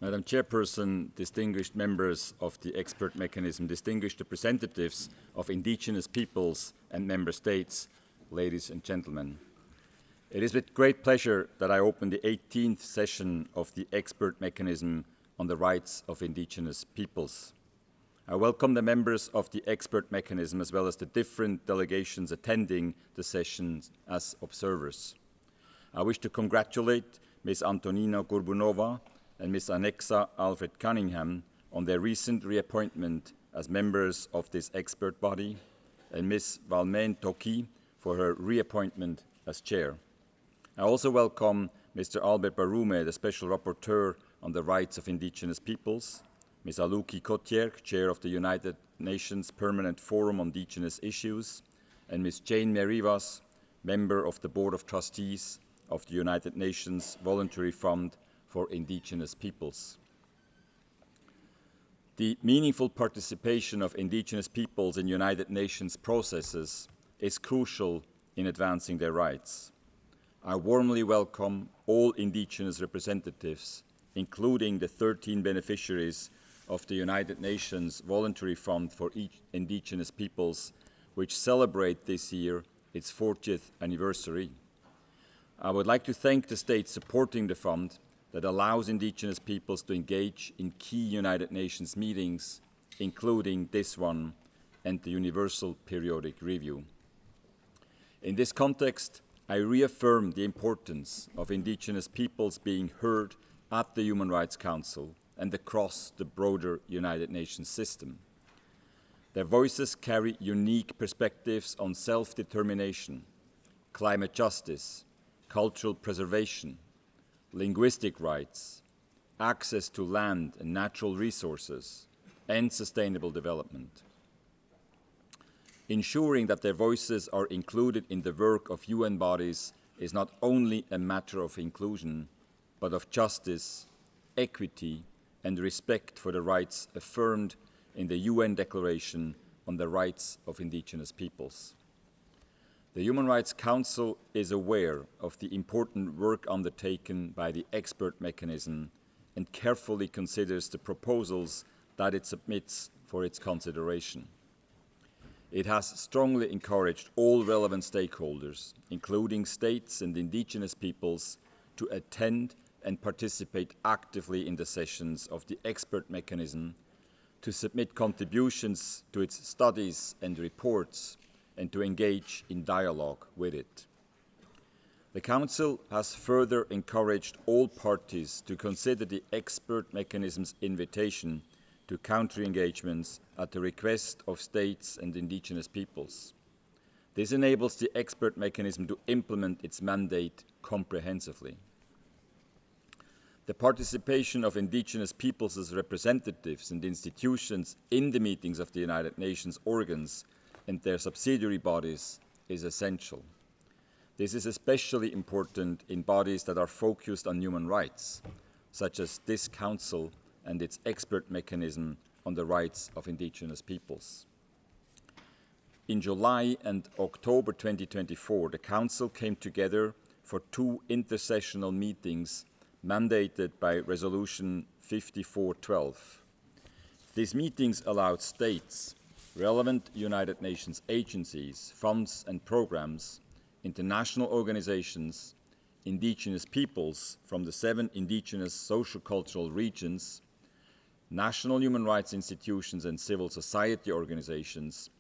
Madam Chairperson, distinguished members of the expert mechanism, distinguished representatives of indigenous peoples and member states, ladies and gentlemen. It is with great pleasure that I open the 18th session of the expert mechanism on the rights of indigenous peoples. I welcome the members of the expert mechanism as well as the different delegations attending the sessions as observers. I wish to congratulate Ms. Antonina Gorbunova and Ms. Anexa Alfred Cunningham on their recent reappointment as members of this expert body, and Ms. Valmain Toki for her reappointment as chair. I also welcome Mr. Albert Baroume, the Special Rapporteur on the Rights of Indigenous Peoples, Ms. Aluki Kotierk, Chair of the United Nations Permanent Forum on Indigenous Issues, and Ms. Jane Merivas, Member of the Board of Trustees of the United Nations Voluntary Fund for Indigenous Peoples. The meaningful participation of indigenous peoples in United Nations processes is crucial in advancing their rights. I warmly welcome all indigenous representatives, including the 13 beneficiaries of the United Nations Voluntary Fund for Indigenous Peoples, which celebrate this year its 40th anniversary. I would like to thank the states supporting the fund that allows indigenous peoples to engage in key United Nations meetings, including this one and the Universal Periodic Review. In this context, I reaffirm the importance of indigenous peoples being heard at the Human Rights Council and across the broader United Nations system. Their voices carry unique perspectives on self-determination, climate justice, cultural preservation, linguistic rights, access to land and natural resources, and sustainable development. Ensuring that their voices are included in the work of UN bodies is not only a matter of inclusion, but of justice, equity, and respect for the rights affirmed in the UN Declaration on the Rights of Indigenous Peoples. The Human Rights Council is aware of the important work undertaken by the expert mechanism and carefully considers the proposals that it submits for its consideration. It has strongly encouraged all relevant stakeholders, including states and indigenous peoples, to attend and participate actively in the sessions of the expert mechanism, to submit contributions to its studies and reports, and to engage in dialogue with it. The Council has further encouraged all parties to consider the expert mechanism's invitation to country engagements at the request of states and indigenous peoples. This enables the expert mechanism to implement its mandate comprehensively. The participation of indigenous peoples as representatives and institutions in the meetings of the United Nations organs and their subsidiary bodies is essential. This is especially important in bodies that are focused on human rights, such as this Council and its expert mechanism on the rights of indigenous peoples. In July and October 2024, the Council came together for 2 intersessional meetings mandated by Resolution 5412. These meetings allowed states, relevant United Nations agencies, funds and programs, international organizations, indigenous peoples from the 7 indigenous social-cultural regions, national human rights institutions and civil society organizations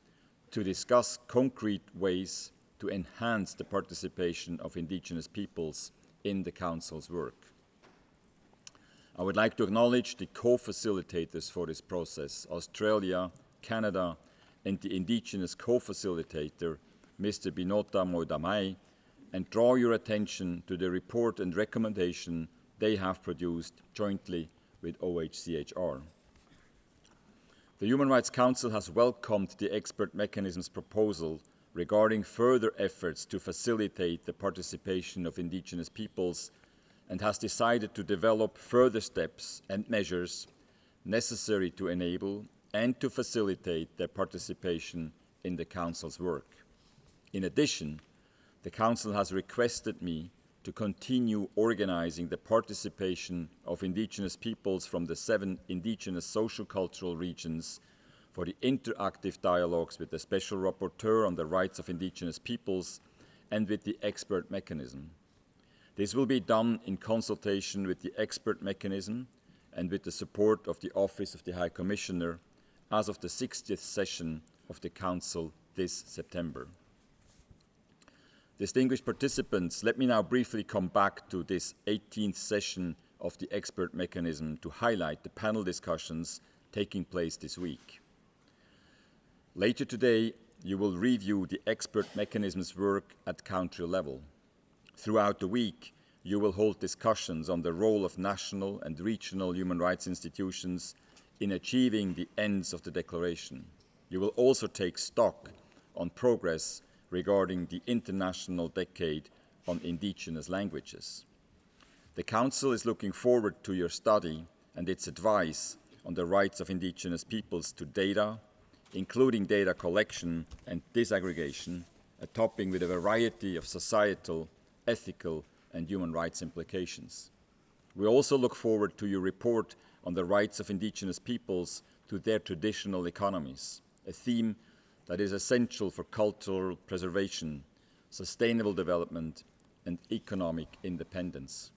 to discuss concrete ways to enhance the participation of indigenous peoples in the Council's work. I would like to acknowledge the co-facilitators for this process, Australia, Canada, and the indigenous co-facilitator, Mr. Binota Moidamai, and draw your attention to the report and recommendation they have produced jointly with OHCHR. The Human Rights Council has welcomed the expert mechanism's proposal regarding further efforts to facilitate the participation of indigenous peoples and has decided to develop further steps and measures necessary to enable and to facilitate their participation in the Council's work. In addition, the Council has requested me to continue organizing the participation of indigenous peoples from the 7 indigenous social-cultural regions for the interactive dialogues with the Special Rapporteur on the Rights of Indigenous Peoples and with the expert mechanism. This will be done in consultation with the expert mechanism and with the support of the Office of the High Commissioner as of the 60th session of the Council this September. Distinguished participants, let me now briefly come back to this 18th session of the expert mechanism to highlight the panel discussions taking place this week. Later today, you will review the expert mechanism's work at country level. Throughout the week, you will hold discussions on the role of national and regional human rights institutions in achieving the ends of the Declaration. You will also take stock on progress regarding the International Decade on Indigenous Languages. The Council is looking forward to your study and its advice on the rights of indigenous peoples to data, including data collection and disaggregation, a topic with a variety of societal, ethical, and human rights implications. We also look forward to your report on the rights of indigenous peoples to their traditional economies, a theme that is essential for cultural preservation, sustainable development, and economic independence.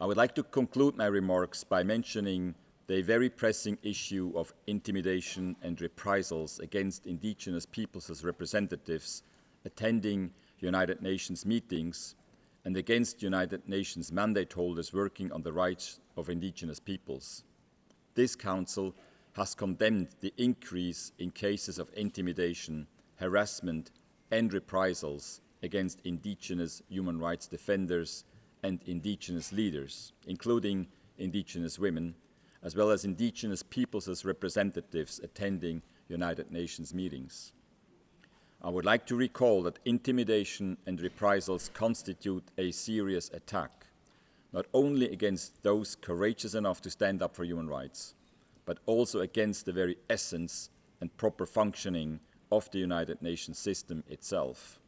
I would like to conclude my remarks by mentioning the very pressing issue of intimidation and reprisals against indigenous peoples as representatives attending United Nations meetings and against United Nations mandate holders working on the rights of indigenous peoples. This Council has condemned the increase in cases of intimidation, harassment, and reprisals against indigenous human rights defenders and indigenous leaders, including indigenous women, as well as indigenous peoples as representatives attending United Nations meetings. I would like to recall that intimidation and reprisals constitute a serious attack, not only against those courageous enough to stand up for human rights, but also against the very essence and proper functioning of the United Nations system itself.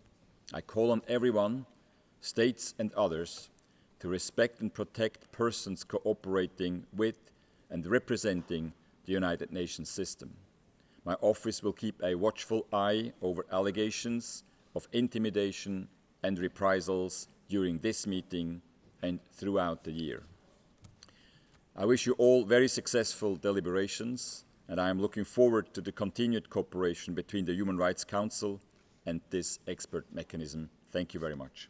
I call on everyone, states and others, to respect and protect persons cooperating with and representing the United Nations system. My office will keep a watchful eye over allegations of intimidation and reprisals during this meeting and throughout the year. I wish you all very successful deliberations, and I am looking forward to the continued cooperation between the Human Rights Council and this expert mechanism. Thank you very much.